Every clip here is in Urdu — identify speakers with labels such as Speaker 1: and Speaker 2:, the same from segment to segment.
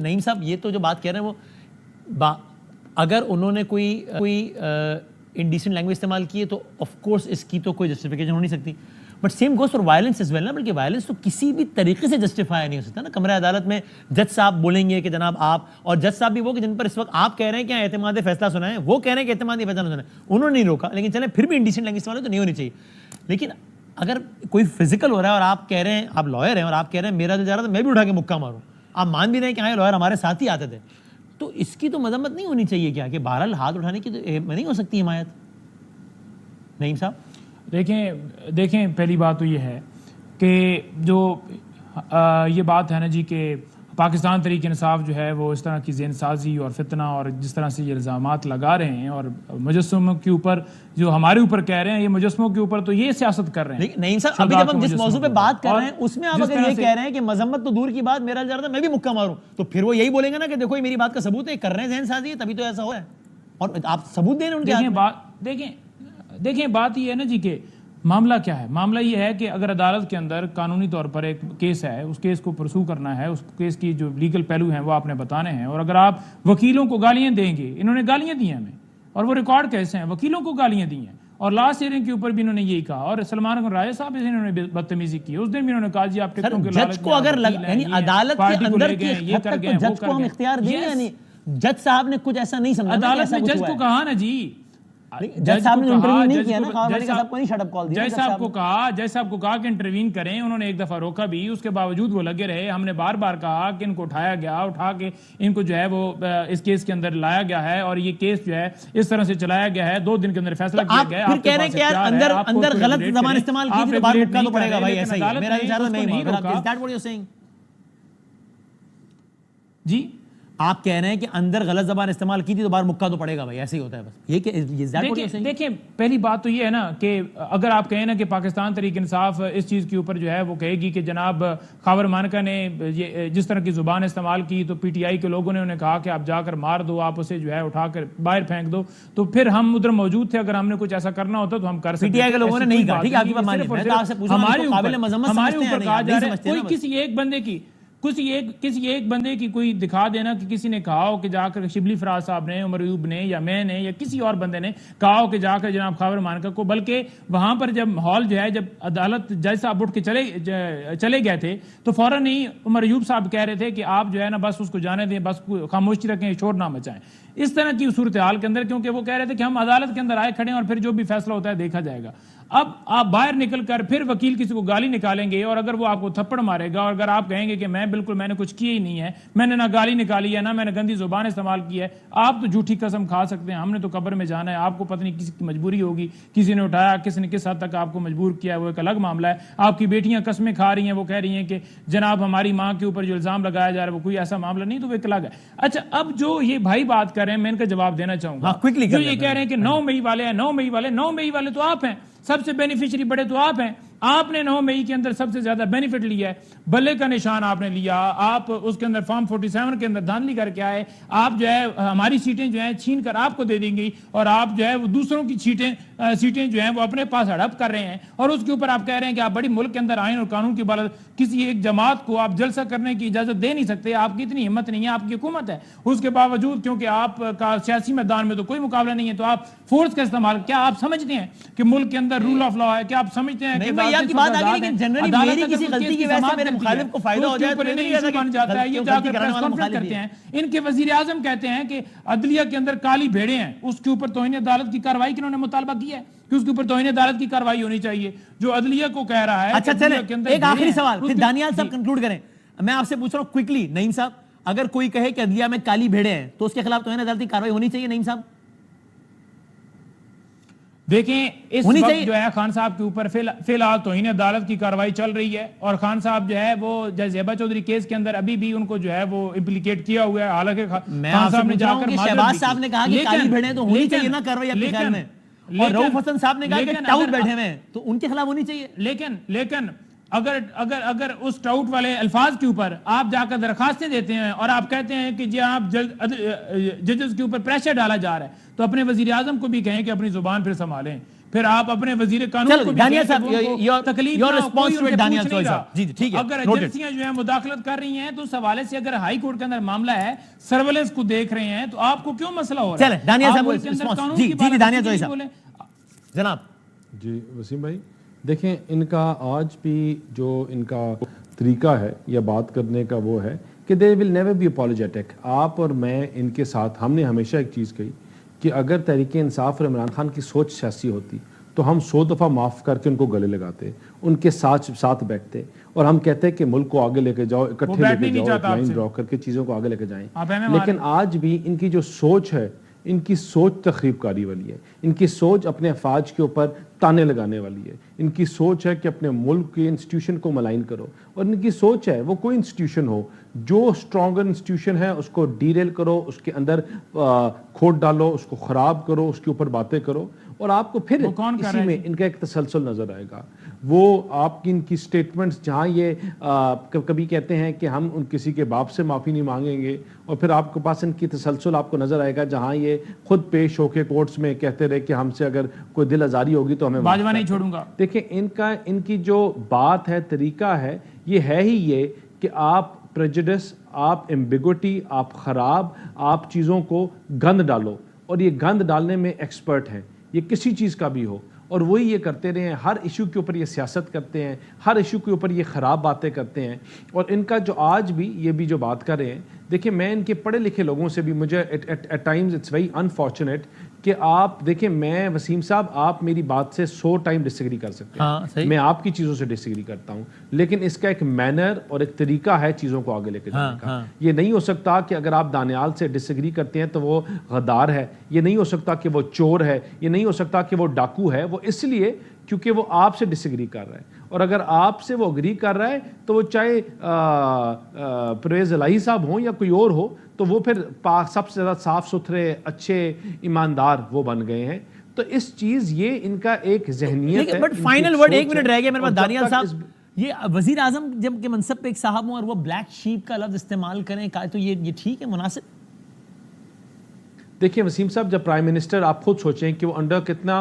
Speaker 1: نعیم صاحب یہ تو جو بات کہہ رہے ہیں وہ اگر انہوں نے کوئی انڈیسنٹ لینگویج استعمال کی ہے تو آف کورس اس کی تو کوئی جسٹیفیکیشن ہو نہیں سکتی. But same goes for violence as well نا, بلکہ وائلنس تو کسی بھی طریقے سے جسٹیفائی نہیں ہو سکتا نا. کمرہ عدالت میں جج صاحب بولیں گے کہ جناب آپ, اور جج صاحب بھی وہ کہ جن پر اس وقت آپ کہہ رہے ہیں کہ اعتماد فیصلہ سنائیں, وہ کہہ رہے ہیں کہ اعتماد فیصلہ سنائیں, انہوں نے نہیں روکا, لیکن چلیں پھر بھی انڈیسنٹ لینگویج استعمال تو نہیں ہونی چاہیے. لیکن اگر کوئی فزیکل ہو رہا ہے اور آپ کہہ رہے ہیں, آپ لائر ہیں اور آپ کہہ رہے ہیں میرا دل جا رہا تھا میں بھی اٹھا کے مکہ ماروں, آپ مان بھی رہے ہیں کہ ہاں لائر ہمارے ساتھ ہی آتے تھے, تو اس کی تو مذمت نہیں ہونی چاہیے کیا کہ بہرحال ہاتھ اٹھانے کی تو نہیں ہو سکتی حمایت. نعیم صاحب
Speaker 2: دیکھیں پہلی بات تو یہ ہے کہ جو یہ بات ہے نا جی کہ پاکستان تحریک انصاف جو ہے وہ اس طرح کی ذہن سازی اور فتنہ اور جس طرح سے یہ الزامات لگا رہے ہیں اور مجسموں کے اوپر جو ہمارے اوپر کہہ رہے ہیں, یہ مجسموں کے اوپر تو یہ سیاست کر رہے ہیں.
Speaker 1: نعیم صاحب ابھی جب ہم جس موضوع پہ بات کر رہے ہیں اس میں آپ اگر یہ کہہ رہے ہیں کہ مذمت تو دور کی بات, میرا جا رہا تھا میں بھی مکہ ماروں, تو پھر وہ یہی بولیں گے نا کہ دیکھو یہ میری بات کا ثبوت ہے, کر رہے ہیں ذہن سازی ہے تبھی تو ایسا ہوا ہے, اور آپ ثبوت دے رہے ہیں ان کے ہاتھ میں.
Speaker 2: دیکھیں بات یہ ہے نا جی کہ معاملہ کیا ہے. معاملہ یہ ہے کہ اگر عدالت کے اندر قانونی طور پر ایک کیس ہے, اس کیس کو پرسو کرنا ہے, اس کیس کی جو لیگل پہلو ہیں وہ آپ نے بتانے ہیں, اور اگر آپ وکیلوں کو گالیاں دیں گے, انہوں نے گالیاں دی ہیں ہمیں اور وہ ریکارڈ کیسے ہیں, وکیلوں کو گالیاں دی ہیں, اور لاسٹ ہیئرنگ کے اوپر بھی انہوں نے یہی کہا, اور سلمان راجہ صاحب انہوں نے بدتمیزی کی, اس دن بھی انہوں نے کہا جی آپ ٹکٹوں کے
Speaker 1: جج کو اگر یعنی عدالت کے اندر کی حد تک تو جج کو ہم اختیار دیں گے, یعنی جج صاحب نے کچھ ایسا نہیں سمجھا,
Speaker 2: عدالت نے جج کو کہا نا جی,
Speaker 1: جج صاحب نے انٹروین نہیں کیا نا, خواہ صاحب کو نہیں شٹ اپ کال دیا,
Speaker 2: جج صاحب کو کہا کہ انٹروین کریں, انہوں نے ایک دفعہ روکا بھی, اس کے باوجود وہ لگے رہے. ہم نے بار بار کہا کہ ان کو اٹھایا گیا, اٹھا کے ان کو جو ہے وہ اس کیس کے اندر لایا گیا ہے, اور یہ کیس جو ہے اس طرح سے چلایا گیا ہے, 2 دن کے اندر فیصلہ کیا گیا ہے.
Speaker 1: آپ کہہ رہے ہیں کہ یار اندر غلط زبان استعمال کی تھی تو باہر مکہ تو پڑے گا بھائی, ایسا ہی ہے میرا اشارہ نہیں ہے. Is that what you're saying?
Speaker 2: جی
Speaker 1: آپ کہہ رہے ہیں کہ اندر غلط زبان استعمال کی تھی تو باہر مکہ تو پڑے گا بھائی, ایسے ہی ہوتا ہے بس. یہ کہ
Speaker 2: دیکھیں پہلی بات تو یہ ہے نا کہ اگر آپ کہیں نا کہ پاکستان تحریک انصاف اس چیز کے اوپر جو ہے وہ کہے گی کہ جناب خاور مانکا نے جس طرح کی زبان استعمال کی تو پی ٹی آئی کے لوگوں نے انہیں کہا کہ آپ جا کر مار دو, آپ اسے جو ہے اٹھا کر باہر پھینک دو, تو پھر ہم ادھر موجود تھے, اگر ہم نے کچھ ایسا کرنا ہوتا تو ہم کر سکتے.
Speaker 1: پی ٹی آئی کے لوگوں نے نہیں کہا, ٹھیک ہے آپ کی بات مانی, میں تو آپ سے پوچھ رہا ہوں قابل مذمت سمجھتے ہیں
Speaker 2: کہا جا رہا ہے کوئی کسی ایک بندے کی کوئی دکھا دینا کہ کسی نے کہا ہو کہ جا کر شبلی فراز صاحب نے, عمر ایوب نے, یا میں نے, یا کسی اور بندے نے کہا ہو کہ جا کر جناب خاور مانکا کو, بلکہ وہاں پر جب ماحول جو ہے جب عدالت جج صاحب اٹھ کے چلے گئے تھے تو فوراً ہی عمر ایوب صاحب کہہ رہے تھے کہ آپ جو ہے نا بس اس کو جانے دیں, بس خاموشی رکھیں, شور نہ مچائیں. اس طرح کی صورتحال کے اندر, کیونکہ وہ کہہ رہے تھے کہ ہم عدالت کے اندر آئے کھڑے ہیں اور پھر جو بھی فیصلہ ہوتا ہے دیکھا جائے گا. اب آپ باہر نکل کر پھر وکیل کسی کو گالی نکالیں گے, اور اگر وہ آپ کو تھپڑ مارے گا, اور اگر آپ کہیں گے کہ میں نے کچھ کیا ہی نہیں ہے, میں نے نہ گالی نکالی ہے, نہ میں نے گندی زبان استعمال کی ہے, آپ تو جھوٹی قسم کھا سکتے ہیں, ہم نے تو قبر میں جانا ہے, آپ کو پتہ نہیں کسی کی مجبوری ہوگی, کسی نے اٹھایا, کسی نے کس حد تک آپ کو مجبور کیا ہے, وہ ایک الگ معاملہ ہے. آپ کی بیٹیاں قسمیں کھا رہی ہیں, وہ کہہ رہی ہیں کہ جناب ہماری ماں کے اوپر جو الزام لگایا جا رہا ہے وہ کوئی ایسا معاملہ نہیں, تو وہ ایک الگ ہے. اچھا اب جو یہ بھائی بات کر رہے ہیں میں ان کا جواب دینا چاہوں گا, جو یہ کہہ رہے ہیں کہ 9 مئی والے ہیں, 9 مئی والے تو آپ ہیں, سب سے بینیفیشری بڑے تو آپ ہیں, آپ نے 9 مئی کے اندر سب سے زیادہ بینیفٹ لیا ہے, بلے کا نشان آپ نے لیا, آپ اس کے اندر فارم 47 کے اندر دھاندلی کر کے آئے, آپ جو ہے ہماری سیٹیں جو ہیں چھین کر آپ کو دے دیں گی, اور آپ جو ہے وہ دوسروں کی سیٹیں جو ہیں وہ اپنے پاس ہڑپ کر رہے ہیں, اور اس کے اوپر آپ کہہ رہے ہیں کہ آپ بڑی ملک کے اندر آئین اور قانون کی بالادستی, کسی ایک جماعت کو آپ جلسہ کرنے کی اجازت دے نہیں سکتے, آپ کی اتنی ہمت نہیں ہے, آپ کی حکومت ہے, اس کے باوجود کیونکہ آپ کا سیاسی میدان میں تو کوئی مقابلہ نہیں ہے تو آپ فورس کا استعمال, کیا آپ سمجھتے ہیں کہ ملک کے اندر رول آف لا ہے, کیا آپ سمجھتے ہیں کہ
Speaker 1: کی بات آگے لیکن جنرلی میری کسی غلطی کی وجہ سے میرے مخالف کو فائدہ ہو جائے تو نہیں
Speaker 2: بن جاتا ہے, یہ جا کر پریس کانفرنس کرتے ہیں. ان کے وزیر اعظم کہتے ہیں کہ عدلیہ کے اندر کالی بھیڑیں ہیں, اس کے اوپر توہین عدالت کی کارروائی کی انہوں نے مطالبہ کیا ہے کہ اس کے اوپر توہین عدالت کی کارروائی ہونی چاہیے, جو عدلیہ کو کہہ رہا ہے.
Speaker 1: اچھا چلیں ایک آخری سوال پھر دانیال صاحب کنکلوڈ کریں, میں آپ سے پوچھ رہا ہوں کوئکلی, نعیم صاحب اگر کوئی کہے کہ عدلیہ میں کالی بھیڑیں ہیں تو اس کے خلاف توہین عدالت کی کارروائی ہونی چاہیے نعیم صاحب؟
Speaker 2: دیکھیں اس وقت جو ہے خان صاحب کے اوپر فی الحال توہین عدالت کی کارروائی چل رہی ہے, اور خان صاحب جو ہے وہ جج زیبا چودھری کیس کے اندر ابھی بھی ان کو جو ہے وہ امپلیکیٹ کیا ہوا ہے, حالانکہ خان صاحب نے جا کر
Speaker 1: شہباز صاحب نے کہا کہ کالی بھیڑیں تو ہونی چاہیے نا کارروائی آپ کے خیال میں, اور رؤف حسن صاحب نے کہا کہ ٹاؤٹ بیٹھے ہوئے ہیں تو ان کے خلاف ہونی چاہیے.
Speaker 2: لیکن اگر اس ٹاؤٹ والے الفاظ کے اوپر آپ جا کر درخواستیں دیتے ہیں اور آپ کہتے ہیں کہ جی آپ ججز کے اوپر پریشر ڈالا جا رہا ہے, تو اپنے وزیر اعظم کو بھی کہیں کہ اپنی زبان پھر سنبھالیں. پھر آپ اپنے وزیر قانون کو بھی
Speaker 1: دانیہ
Speaker 2: کہیں
Speaker 1: صاحب،
Speaker 2: کہ وہ
Speaker 1: your
Speaker 2: تکلیف نہ ہو،
Speaker 1: response
Speaker 2: کوئی
Speaker 1: to
Speaker 2: ان
Speaker 1: it,
Speaker 2: سے
Speaker 1: دانیہ
Speaker 2: پوچھ نہیں
Speaker 1: صاحب.
Speaker 2: رہا.
Speaker 1: جی ٹھیک ہے،
Speaker 2: اگر
Speaker 1: noted.
Speaker 2: ایجنسیاں جو ہیں مداخلت کر رہی ہیں تو اس حوالے سے اگر ہائی کورٹ کے اندر معاملہ ہے، سرویلنس کو دیکھ رہے ہیں، تو آپ کو کیوں مسئلہ ہو رہا ہے؟
Speaker 1: چلیں دانیہ
Speaker 2: آپ
Speaker 1: صاحب
Speaker 2: ملک کے اندر
Speaker 1: response.
Speaker 2: قانون
Speaker 1: جی
Speaker 2: کی
Speaker 1: جی
Speaker 2: بات
Speaker 1: دانیہ
Speaker 2: نہیں
Speaker 1: صاحب
Speaker 2: بولیں.
Speaker 1: جناب.
Speaker 3: جی وسیم بھائی دیکھیں، ان کا آج بھی جو ان کا طریقہ ہے یا بات کرنے کا وہ ہے کہ دے ول نیور بی اپولوجیٹک. آپ اور میں ان کے ساتھ ہم نے ہمیشہ ایک چیز کہی کہ اگر تحریک انصاف اور عمران خان کی سوچ سیاسی ہوتی تو ہم 100 دفعہ معاف کر کے ان کو گلے لگاتے، ان کے ساتھ بیٹھتے اور ہم کہتے کہ ملک کو آگے لے کے جاؤ، اکٹھے لے کے جاؤ، ایک لائن ڈرا کر کے چیزوں کو آگے لے کے جائیں. لیکن آج بھی ان کی جو سوچ ہے، ان کی سوچ تخریب کاری والی ہے. ان کی سوچ اپنے افواج کے اوپر تانے لگانے والی ہے. ان کی سوچ ہے کہ اپنے ملک کے انسٹیٹیوشن کو ملائن کرو، اور ان کی سوچ ہے وہ کوئی انسٹیٹیوشن ہو، جو اسٹرانگر انسٹیٹیوشن ہے اس کو ڈیریل کرو، اس کے اندر کھوٹ ڈالو، اس کو خراب کرو، اس کے اوپر باتیں کرو، اور آپ کو پھر اسی میں ان کا ایک تسلسل نظر آئے گا. وہ آپ کی ان کی سٹیٹمنٹس جہاں یہ کبھی کہتے ہیں کہ ہم ان کسی کے باپ سے معافی نہیں مانگیں گے، اور پھر آپ کے پاس ان کی تسلسل آپ کو نظر آئے گا جہاں یہ خود پیش ہو کے کورٹس میں کہتے رہے کہ ہم سے اگر کوئی دل آزاری ہوگی تو ہمیں
Speaker 2: باجوہ نہیں چھوڑوں گا.
Speaker 3: دیکھیں ان کی جو بات ہے، طریقہ ہے، یہ ہے ہی یہ کہ آپ پریجڈس، آپ ایمبیگوٹی، آپ خراب، آپ چیزوں کو گند ڈالو، اور یہ گند ڈالنے میں ایکسپرٹ ہیں، یہ کسی چیز کا بھی ہو، اور وہی یہ کرتے رہے ہیں. ہر ایشو کے اوپر یہ سیاست کرتے ہیں، ہر ایشو کے اوپر یہ خراب باتیں کرتے ہیں. اور ان کا جو آج بھی یہ بھی جو بات کر رہے ہیں، دیکھیں میں ان کے پڑھے لکھے لوگوں سے بھی مجھے at times it's very unfortunate کہ آپ دیکھیں، میں وسیم صاحب آپ میری بات سے 100 ٹائم ڈس ایگری کر سکتے ہیں، میں آپ کی چیزوں سے ڈس ایگری کرتا ہوں، لیکن اس کا ایک مینر اور ایک طریقہ ہے چیزوں کو آگے لے کے جانے کا. یہ نہیں ہو سکتا کہ اگر آپ دانیال سے ڈس ایگری کرتے ہیں تو وہ غدار ہے، یہ نہیں ہو سکتا کہ وہ چور ہے، یہ نہیں ہو سکتا کہ وہ ڈاکو ہے. وہ اس لیے کیونکہ وہ آپ سے ڈس ایگری کر رہا ہے، اور اگر آپ سے وہ اگری کر رہا ہے تو وہ چاہے پرویز الہی صاحب ہوں یا کوئی اور ہو، تو وہ پھر سب سے زیادہ صاف ستھرے، اچھے، ایماندار وہ بن گئے ہیں. تو اس چیز یہ ان کا ایک ذہنیت ہے.
Speaker 1: بٹ فائنل ورڈ 1 منٹ رہ گیا میرے پاس. دانیال صاحب، یہ وزیر اعظم جب کے منصب پہ ایک صاحب ہوں اور وہ بلیک شیپ کا لفظ استعمال کریں تو یہ ٹھیک ہے، مناسب؟
Speaker 3: دیکھیں وسیم صاحب، جب پرائم منسٹر، آپ خود سوچیں کہ وہ انڈر کتنا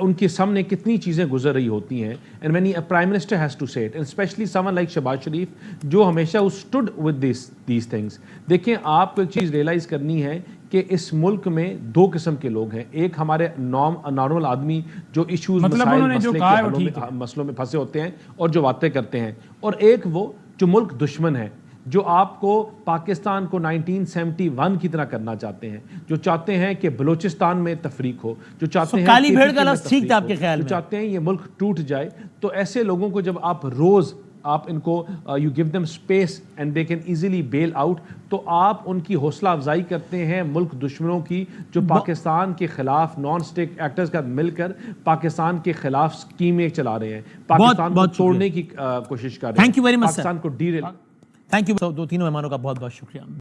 Speaker 3: ان کے سامنے کتنی چیزیں گزر رہی ہوتی ہیں. And when prime minister has to say it, and especially someone like Shehbaz Sharif جو ہمیشہ اسٹوڈ ود دیز تھنگس. دیکھیں آپ کو ایک چیز ریئلائز کرنی ہے کہ اس ملک میں 2 قسم کے لوگ ہیں. ایک ہمارے نارمل آدمی جو ایشوز، مسئلوں میں پھنسے ہوتے ہیں اور جو باتیں کرتے ہیں، اور ایک وہ جو ملک دشمن ہے، جو آپ کو پاکستان کو 1971 کی طرح کرنا چاہتے ہیں، جو چاہتے ہیں کہ بلوچستان میں تفریق ہو، جو چاہتے ہیں
Speaker 1: کالی بھیڑ کا لفظ ٹھیک تھا آپ کے خیال میں،
Speaker 3: جو چاہتے ہیں یہ ملک ٹوٹ جائے. تو ایسے لوگوں کو جب آپ روز آپ ان کو you give them space and they can easily bail out, تو آپ ان کی حوصلہ افزائی کرتے ہیں ملک دشمنوں کی، جو پاکستان کے خلاف نان اسٹیٹ ایکٹرز کا مل کر پاکستان کے خلاف اسکیمیں چلا رہے ہیں، پاکستان کو توڑنے کی کوشش کر رہے ہیں، پاکستان کو ڈیریل.
Speaker 1: Thank you. 2 تینوں مہمانوں کا بہت بہت شکریہ.